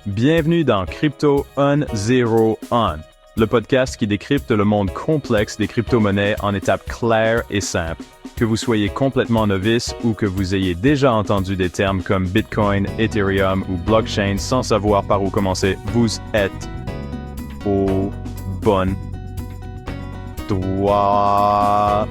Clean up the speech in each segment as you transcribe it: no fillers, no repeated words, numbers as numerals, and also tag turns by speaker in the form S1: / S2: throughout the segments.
S1: Bienvenue dans Crypto 101, le podcast qui décrypte le monde complexe des crypto-monnaies en étapes claires et simples. Que vous soyez complètement novice ou que vous ayez déjà entendu des termes comme Bitcoin, Ethereum ou blockchain sans savoir par où commencer, vous êtes au bon endroit.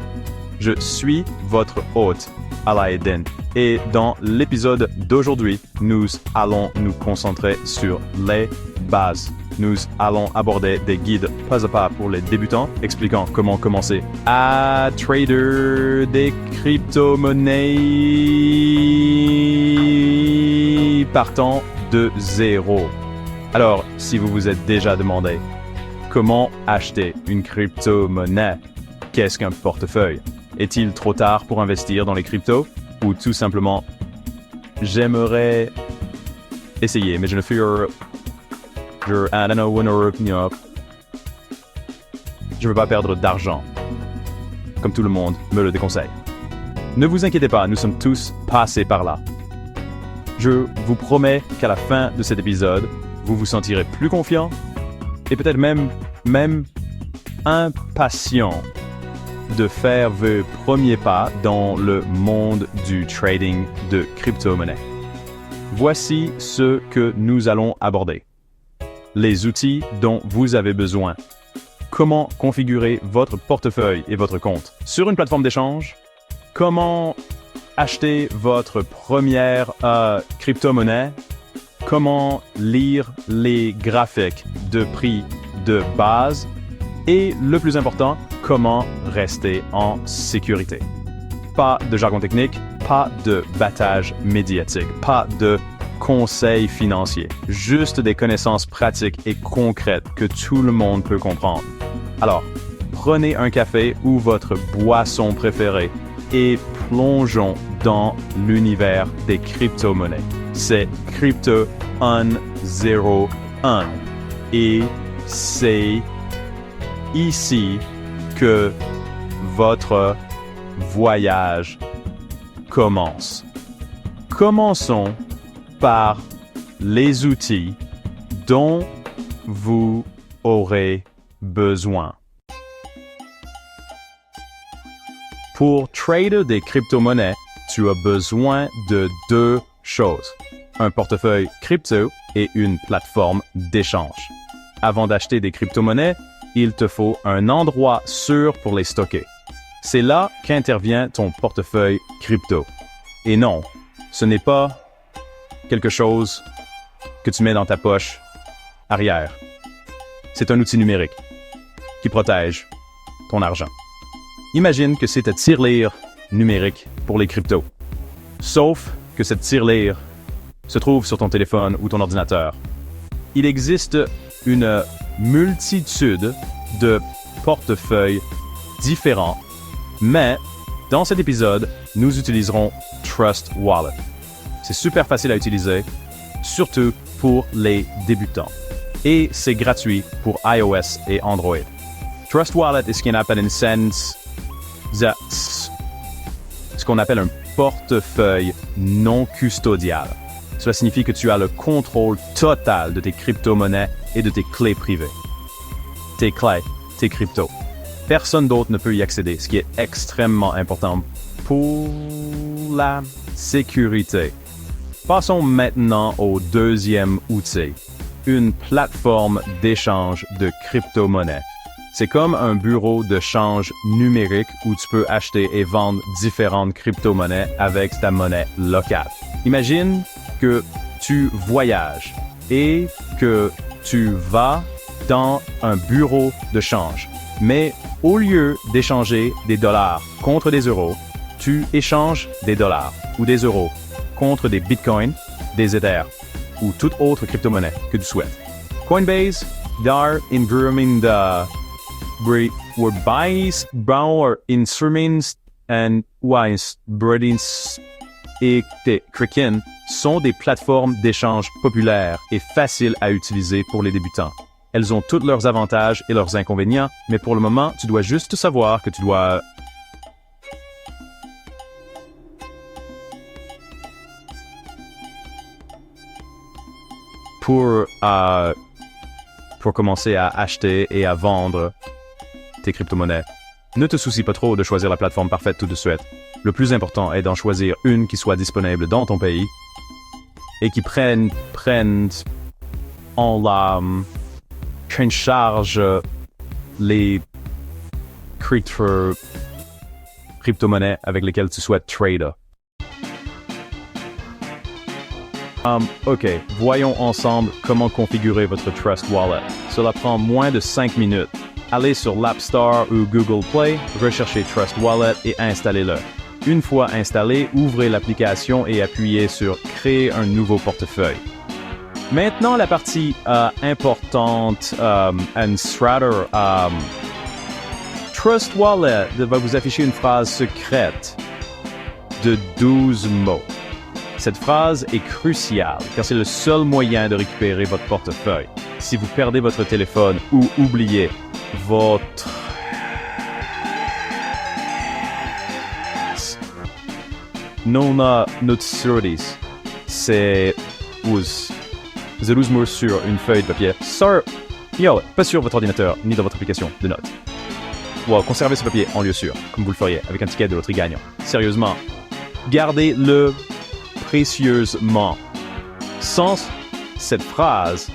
S1: Je suis votre hôte, Alaeddin. Et dans l'épisode d'aujourd'hui, nous allons nous concentrer sur les bases. Nous allons aborder des guides pas à pas pour les débutants, expliquant comment commencer à trader des crypto-monnaies partant de zéro. Alors, si vous vous êtes déjà demandé comment acheter une crypto-monnaie, qu'est-ce qu'un portefeuille? Est-il trop tard pour investir dans les cryptos? Ou tout simplement, j'aimerais essayer, mais je ne suis je veux pas perdre d'argent, comme tout le monde me le déconseille. Ne vous inquiétez pas, nous sommes tous passés par là. Je vous promets qu'à la fin de cet épisode, vous vous sentirez plus confiant et peut-être même impatient de faire vos premiers pas dans le monde du trading de crypto-monnaies. Voici ce que nous allons aborder. Les outils dont vous avez besoin. Comment configurer votre portefeuille et votre compte sur une plateforme d'échange. Comment acheter votre première crypto-monnaie. Comment lire les graphiques de prix de base. Et le plus important, comment rester en sécurité. Pas de jargon technique, pas de battage médiatique, pas de conseils financiers. Juste des connaissances pratiques et concrètes que tout le monde peut comprendre. Alors, prenez un café ou votre boisson préférée et plongeons dans l'univers des crypto-monnaies. C'est Crypto 101 et c'est ici que votre voyage commence. Commençons par les outils dont vous aurez besoin. Pour trader des crypto-monnaies, tu as besoin de deux choses: un portefeuille crypto et une plateforme d'échange. Avant d'acheter des crypto-monnaies, il te faut un endroit sûr pour les stocker. C'est là qu'intervient ton portefeuille crypto. Et non, ce n'est pas quelque chose que tu mets dans ta poche arrière. C'est un outil numérique qui protège ton argent. Imagine que c'est ta tirelire numérique pour les cryptos. Sauf que cette tirelire se trouve sur ton téléphone ou ton ordinateur. Il existe une multitude de portefeuilles différents, mais dans cet épisode, nous utiliserons Trust Wallet. C'est super facile à utiliser, surtout pour les débutants. Et c'est gratuit pour iOS et Android. Trust Wallet est ce qu'on appelle ce qu'on appelle un portefeuille non custodial. Cela signifie que tu as le contrôle total de tes crypto-monnaies et de tes clés privées. Tes clés, tes cryptos. Personne d'autre ne peut y accéder, ce qui est extrêmement important pour la sécurité. Passons maintenant au deuxième outil, une plateforme d'échange de crypto-monnaies. C'est comme un bureau de change numérique où tu peux acheter et vendre différentes crypto-monnaies avec ta monnaie locale. Imagine que tu voyages et que tu vas dans un bureau de change. Mais au lieu d'échanger des dollars contre des euros, tu échanges des dollars ou des euros contre des bitcoins, des ethers ou toute autre crypto-monnaie que tu souhaites. Coinbase, daar environment bouwer instruments and wise bredins et Kraken sont des plateformes d'échange populaires et faciles à utiliser pour les débutants. Elles ont tous leurs avantages et leurs inconvénients, mais pour le moment, tu dois juste savoir que tu dois pour commencer à acheter et à vendre tes crypto-monnaies, ne te soucie pas trop de choisir la plateforme parfaite tout de suite. Le plus important est d'en choisir une qui soit disponible dans ton pays et qui prenne en charge les crypto-monnaies avec lesquelles tu souhaites trader. Ok, voyons ensemble comment configurer votre Trust Wallet. Cela prend moins de 5 minutes. Allez sur l'App Store ou Google Play, recherchez Trust Wallet et installez-le. Une fois installé, ouvrez l'application et appuyez sur « Créer un nouveau portefeuille ». Maintenant, la partie importante, Trust Wallet va vous afficher une phrase secrète de 12 mots. Cette phrase est cruciale car c'est le seul moyen de récupérer votre portefeuille. Si vous perdez votre téléphone ou oubliez votre notices, c'est vous mots sur une feuille de papier. Pas sur votre ordinateur ni dans votre application de notes. Conservez ce papier en lieu sûr, comme vous le feriez avec un ticket de loterie gagnant. Sérieusement, gardez-le précieusement. Sans cette phrase,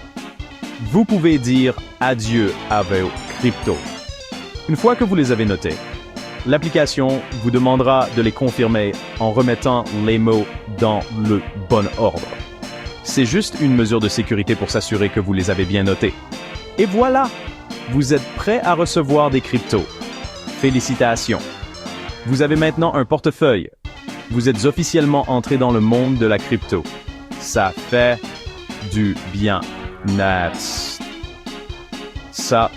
S1: vous pouvez dire adieu à vos cryptos. Une fois que vous les avez notés, l'application vous demandera de les confirmer en remettant les mots dans le bon ordre. C'est juste une mesure de sécurité pour s'assurer que vous les avez bien notés. Et voilà, vous êtes prêt à recevoir des cryptos. Félicitations. Vous avez maintenant un portefeuille. Vous êtes officiellement entré dans le monde de la crypto. Ça fait du bien. Ça.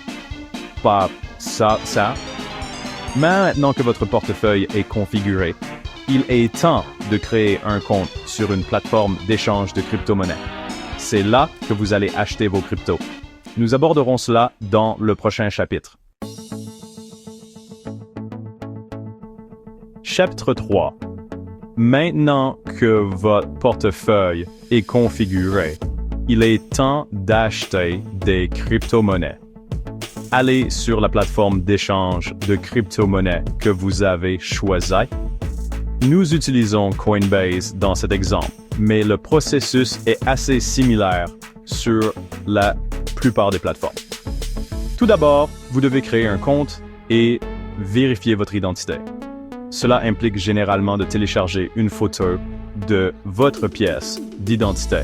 S1: Maintenant que votre portefeuille est configuré, il est temps de créer un compte sur une plateforme d'échange de crypto-monnaies. C'est là que vous allez acheter vos cryptos. Nous aborderons cela dans le prochain chapitre. Chapitre 3. Maintenant que votre portefeuille est configuré, il est temps d'acheter des crypto-monnaies. Allez sur la plateforme d'échange de crypto-monnaies que vous avez choisie. Nous utilisons Coinbase dans cet exemple, mais le processus est assez similaire sur la plupart des plateformes. Tout d'abord, vous devez créer un compte et vérifier votre identité. Cela implique généralement de télécharger une photo de votre pièce d'identité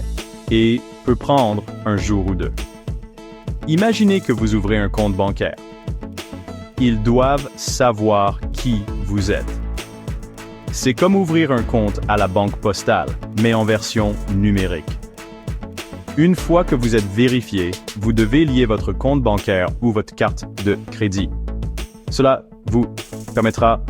S1: et peut prendre un jour ou deux. Imaginez que vous ouvrez un compte bancaire. Ils doivent savoir qui vous êtes. C'est comme ouvrir un compte à la banque postale, mais en version numérique. Une fois que vous êtes vérifié, vous devez lier votre compte bancaire ou votre carte de crédit. Cela vous permettra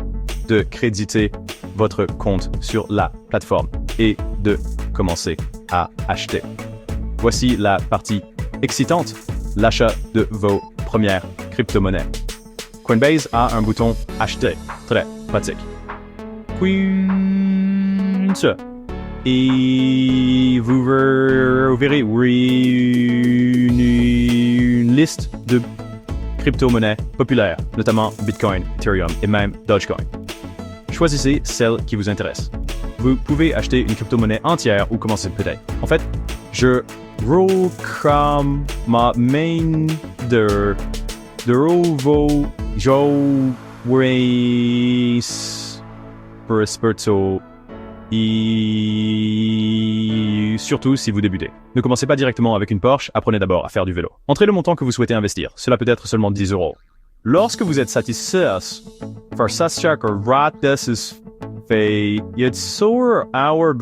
S1: de créditer votre compte sur la plateforme et de commencer à acheter. Voici la partie excitante, l'achat de vos premières crypto-monnaies. Coinbase a un bouton « Acheter », très pratique. Et vous verrez une liste de crypto-monnaies populaires, notamment Bitcoin, Ethereum et même Dogecoin. Choisissez celle qui vous intéresse. Vous pouvez acheter une crypto-monnaie entière ou commencer peut-être. En fait, je recommande de et surtout si vous débutez. Ne commencez pas directement avec une Porsche, apprenez d'abord à faire du vélo. Entrez le montant que vous souhaitez investir, cela peut être seulement 10 €. Lorsque vous êtes satisfait, jetzt sur our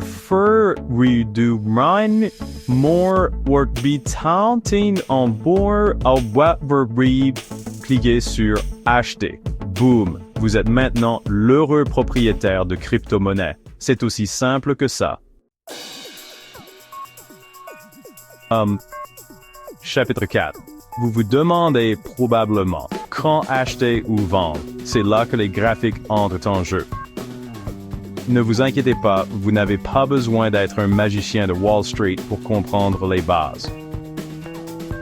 S1: Verdurein more work be taunting on board au cliquez sur acheter. Boom! Vous êtes maintenant l'heureux propriétaire de crypto-monnaies. C'est aussi simple que ça. Chapitre 4. Vous vous demandez probablement quand acheter ou vendre. C'est là que les graphiques entrent en jeu. Ne vous inquiétez pas, vous n'avez pas besoin d'être un magicien de Wall Street pour comprendre les bases.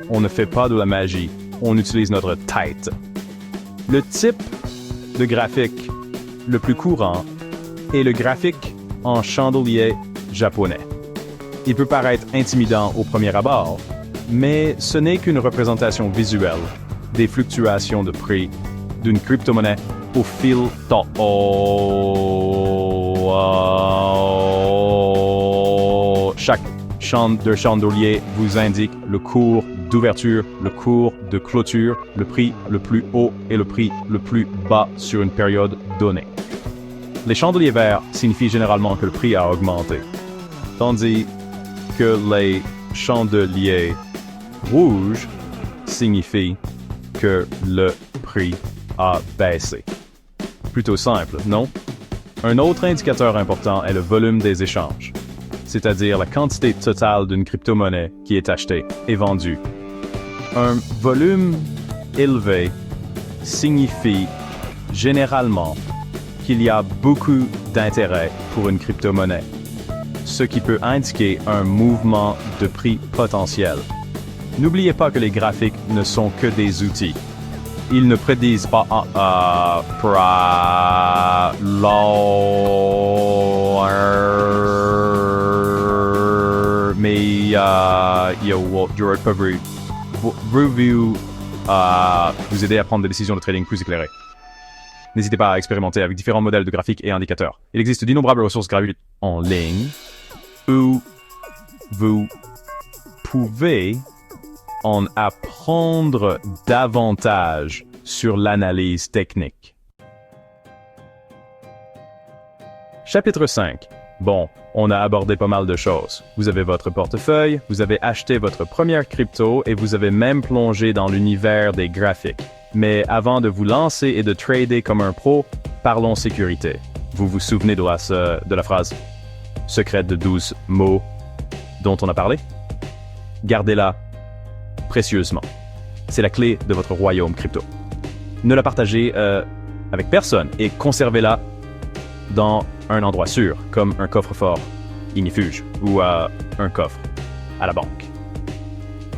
S1: on ne fait pas de la magie, on utilise notre tête. Le type de graphique le plus courant est le graphique en chandelier japonais. Il peut paraître intimidant au premier abord, mais ce n'est qu'une représentation visuelle des fluctuations de prix d'une crypto-monnaie au fil chaque chandelier vous indique le cours d'ouverture, le cours de clôture, le prix le plus haut et le prix le plus bas sur une période donnée. Les chandeliers verts signifient généralement que le prix a augmenté, tandis que les chandeliers rouges signifient que le prix a baissé. Plutôt simple, non? Un autre indicateur important est le volume des échanges, c'est-à-dire la quantité totale d'une crypto-monnaie qui est achetée et vendue. Un volume élevé signifie généralement qu'il y a beaucoup d'intérêt pour une crypto-monnaie, ce qui peut indiquer un mouvement de prix potentiel. N'oubliez pas que les graphiques ne sont que des outils. Ils ne prédisent pas mais j'aurais pas voulu vous aider à prendre des décisions de trading plus éclairées. N'hésitez pas à expérimenter avec différents modèles de graphiques et indicateurs. Il existe d'innombrables ressources gratuites en ligne où vous pouvez en apprendre davantage sur l'analyse technique. Chapitre 5. Bon, on a abordé pas mal de choses. Vous avez votre portefeuille, vous avez acheté votre première crypto et vous avez même plongé dans l'univers des graphiques. Mais avant de vous lancer et de trader comme un pro, parlons sécurité. Vous vous souvenez de la phrase secrète de 12 mots dont on a parlé? Gardez-la précieusement. C'est la clé de votre royaume crypto. Ne la partagez avec personne et conservez-la dans un endroit sûr, comme un coffre-fort ignifuge ou un coffre à la banque.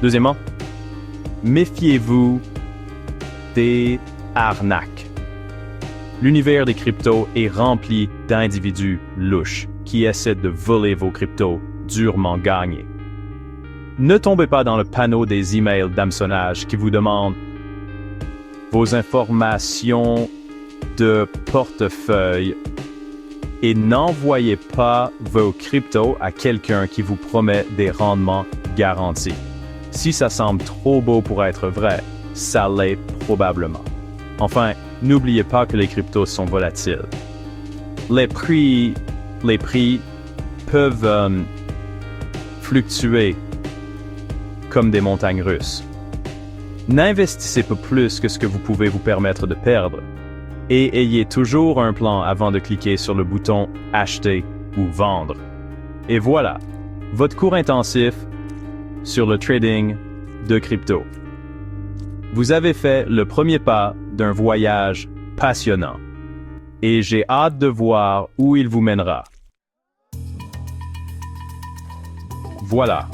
S1: Deuxièmement, méfiez-vous des arnaques. L'univers des cryptos est rempli d'individus louches qui essaient de voler vos cryptos durement gagnés. Ne tombez pas dans le panneau des emails d'hameçonnage qui vous demandent vos informations de portefeuille et n'envoyez pas vos cryptos à quelqu'un qui vous promet des rendements garantis. Si ça semble trop beau pour être vrai, ça l'est probablement. Enfin, n'oubliez pas que les cryptos sont volatiles. Les prix peuvent fluctuer comme des montagnes russes. N'investissez pas plus que ce que vous pouvez vous permettre de perdre et ayez toujours un plan avant de cliquer sur le bouton « Acheter » ou « Vendre ». Et voilà, votre cours intensif sur le trading de crypto. Vous avez fait le premier pas d'un voyage passionnant et j'ai hâte de voir où il vous mènera. Voilà.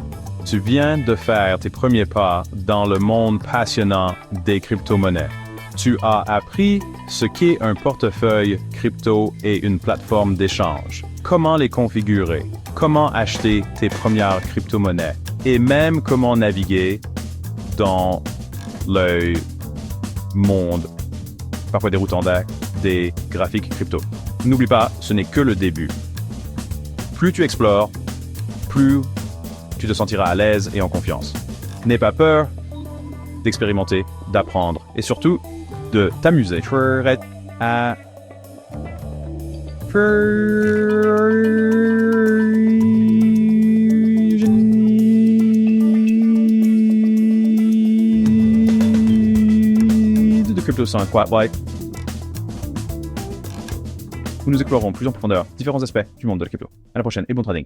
S1: Tu viens de faire tes premiers pas dans le monde passionnant des crypto-monnaies. Tu as appris ce qu'est un portefeuille crypto et une plateforme d'échange, comment les configurer, comment acheter tes premières crypto-monnaies et même comment naviguer dans le monde, parfois déroutant des graphiques crypto. N'oublie pas, ce n'est que le début. Plus tu explores, plus tu te sentiras à l'aise et en confiance. N'aie pas peur d'expérimenter, d'apprendre et surtout de t'amuser. De Crypto 5 White. Où nous explorerons plus en profondeur différents aspects du monde de la crypto. À la prochaine et bon trading.